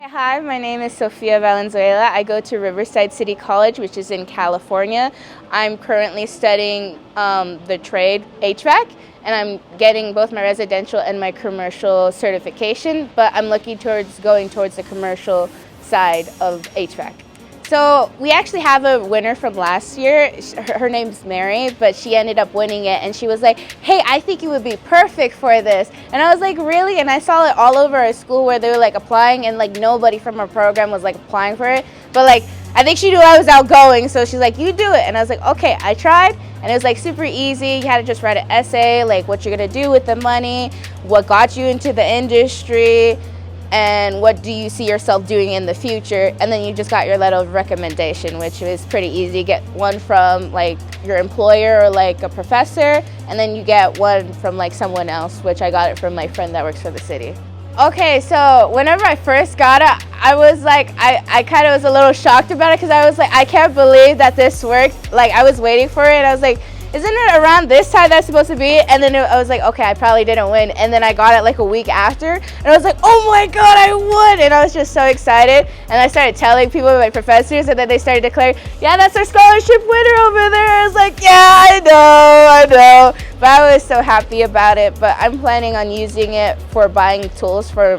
Hi, my name is Sofia Valenzuela. I go to Riverside City College, which is in California. I'm currently studying the trade HVAC, and I'm getting both my residential and my commercial certification, but I'm looking towards going towards the commercial side of HVAC. So we actually have a winner from last year. Her name's Mary, but she ended up winning it, and she was like, hey, I think you would be perfect for this. And I was like, really? And I saw it all over our school where they were like applying, and like nobody from our program was like applying for it. But like, I think she knew I was outgoing, so she's like, you do it. And I was like, okay. I tried, and it was like super easy. You had to just write an essay, like what you're gonna do with the money, what got you into the industry, and what do you see yourself doing in the future, and then you just got your letter of recommendation, which was pretty easy. You get one from like your employer or like a professor, and then you get one from like someone else, which I got it from my friend that works for the city. Okay, so whenever I first got it, I was like, I kind of was a little shocked about it, because I was like, I can't believe that this worked. Like, I was waiting for it, and I was like, isn't it around this time that's supposed to be? And then I was like, okay, I probably didn't win. And then I got it like a week after, and I was like, oh my God, I won! And I was just so excited. And I started telling people, my professors, and then they started declaring, yeah, that's our scholarship winner over there. I was like, yeah, I know. But I was so happy about it. But I'm planning on using it for buying tools for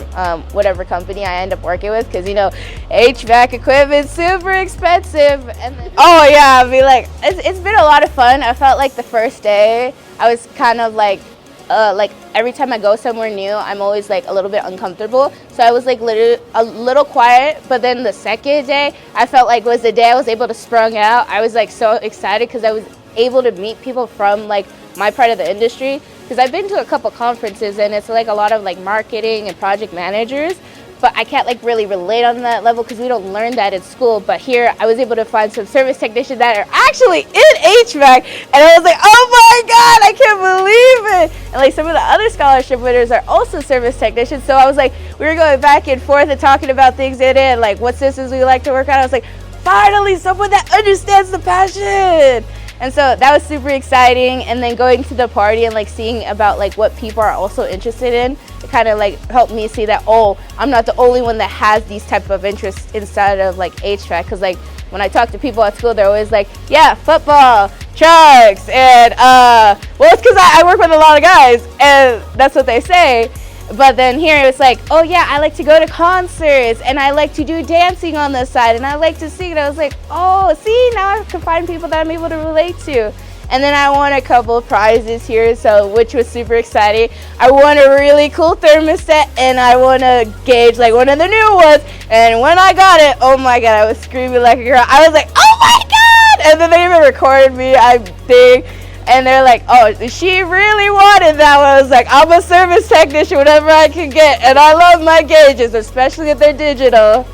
whatever company I end up working with, because you know, HVAC equipment's super expensive. And then, oh yeah, I mean, like it's been a lot of fun. I felt like the first day I was kind of like every time I go somewhere new, I'm always like a little bit uncomfortable. So I was like a little quiet. But then the second day, I felt like was the day I was able to sprung out. I was like so excited because I was able to meet people from like my part of the industry, because I've been to a couple conferences and it's like a lot of like marketing and project managers, but I can't like really relate on that level because we don't learn that in school. But here I was able to find some service technicians that are actually in HVAC, and I was like, oh my God, I can't believe it. And like some of the other scholarship winners are also service technicians, so I was like, we were going back and forth and talking about things in it, and like what systems we like to work on. I was like, finally someone that understands the passion. And so that was super exciting. And then going to the party and like seeing about like what people are also interested in, it kind of like helped me see that, oh, I'm not the only one that has these type of interests inside of like HVAC. Because like when I talk to people at school, they're always like, yeah, football, trucks, and well, it's because I work with a lot of guys, and that's what they say. But then here it was like, oh yeah, I like to go to concerts, and I like to do dancing on the side, and I like to sing. And I was like, oh, see, now I can find people that I'm able to relate to. And then I won a couple of prizes here, so which was super exciting. I won a really cool thermostat, and I won a gauge, like one of the new ones. And when I got it, oh my God, I was screaming like a girl. I was like, oh my God! And then they even recorded me, I think. And they're like, oh, she really wanted that one. I was like, I'm a service technician, whatever I can get. And I love my gauges, especially if they're digital.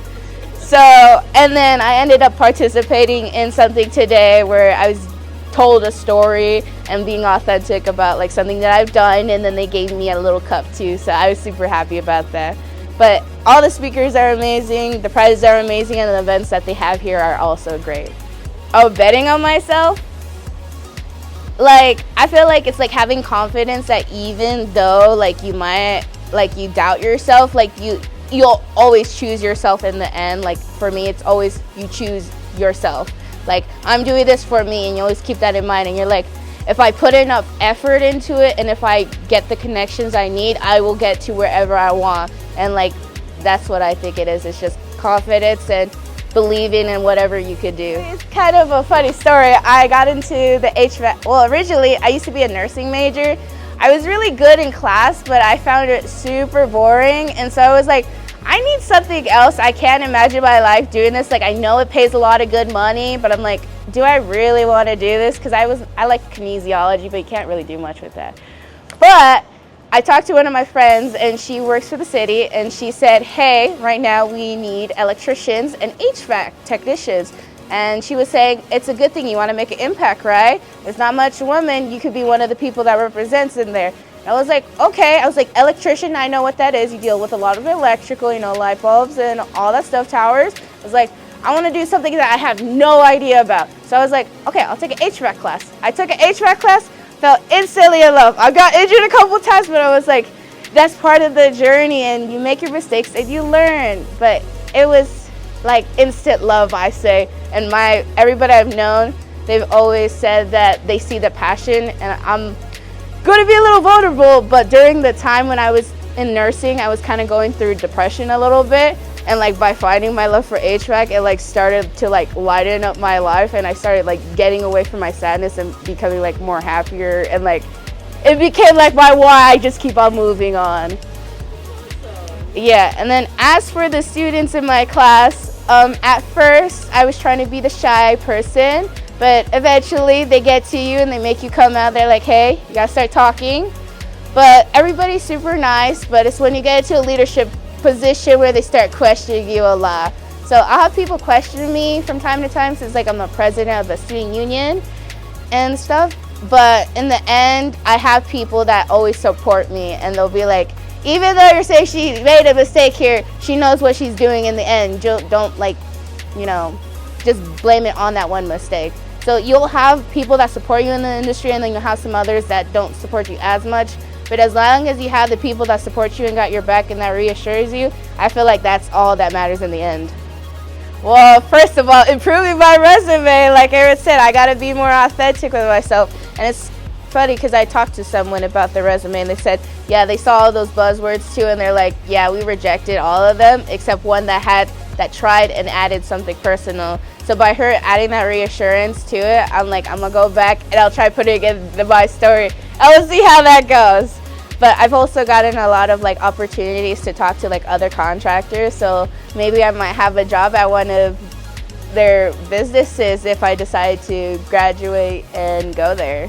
So, and then I ended up participating in something today where I was told a story and being authentic about like something that I've done. And then they gave me a little cup too. So I was super happy about that. But all the speakers are amazing. The prizes are amazing. And the events that they have here are also great. Oh, betting on myself? Like, I feel like it's like having confidence that even though like you might like you doubt yourself, like you'll always choose yourself in the end. Like for me, it's always you choose yourself. Like, I'm doing this for me, and you always keep that in mind. And you're like, if I put enough effort into it, and if I get the connections I need, I will get to wherever I want. And like, that's what I think it is. It's just confidence and believing in whatever you could do. It's kind of a funny story. I got into the HVAC, well, originally I used to be a nursing major. I was really good in class, but I found it super boring. And so I was like, I need something else. I can't imagine my life doing this. Like, I know it pays a lot of good money, but I'm like, do I really want to do this? Because I like kinesiology, but you can't really do much with that. But I talked to one of my friends, and she works for the city, and she said, hey, right now we need electricians and HVAC technicians. And she was saying, it's a good thing, you want to make an impact, right? There's not much women, you could be one of the people that represents in there. And I was like, okay. I was like, electrician, I know what that is. You deal with a lot of electrical, you know, light bulbs and all that stuff, towers. I was like, I want to do something that I have no idea about. So I was like, okay, I'll take an HVAC class. I took an HVAC class, fell instantly in love. I got injured a couple times, but I was like, that's part of the journey, and you make your mistakes and you learn. But it was like instant love, I say. And everybody I've known, they've always said that they see the passion, and I'm going to be a little vulnerable, but during the time when I was in nursing, I was kind of going through depression a little bit, and like by finding my love for HVAC, it like started to like lighten up my life, and I started like getting away from my sadness and becoming like more happier, and like it became like my why. I just keep on moving on. Yeah, and then as for the students in my class, at first I was trying to be the shy person, but eventually they get to you and they make you come out. They're like, hey, you gotta start talking. But everybody's super nice, but it's when you get into a leadership position where they start questioning you a lot. So I'll have people question me from time to time, since like I'm the president of the student union and stuff. But in the end, I have people that always support me, and they'll be like, even though you're saying she made a mistake here, she knows what she's doing in the end. Don't like, just blame it on that one mistake. So you'll have people that support you in the industry, and then you'll have some others that don't support you as much. But as long as you have the people that support you and got your back and that reassures you, I feel like that's all that matters in the end. Well, first of all, improving my resume. Like Aaron said, I gotta be more authentic with myself. And it's funny because I talked to someone about the resume, and they said, yeah, they saw all those buzzwords too, and they're like, yeah, we rejected all of them except one that tried and added something personal. So by her adding that reassurance to it, I'm like, I'm gonna go back and I'll try putting it in my story. I'll see how that goes. But I've also gotten a lot of like opportunities to talk to like other contractors, so maybe I might have a job at one of their businesses if I decide to graduate and go there.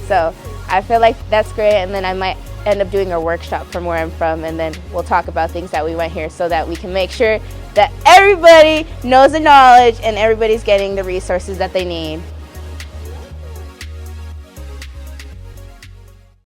So I feel like that's great, and then I might end up doing a workshop from where I'm from, and then we'll talk about things that we went here so that we can make sure that everybody knows the knowledge and everybody's getting the resources that they need.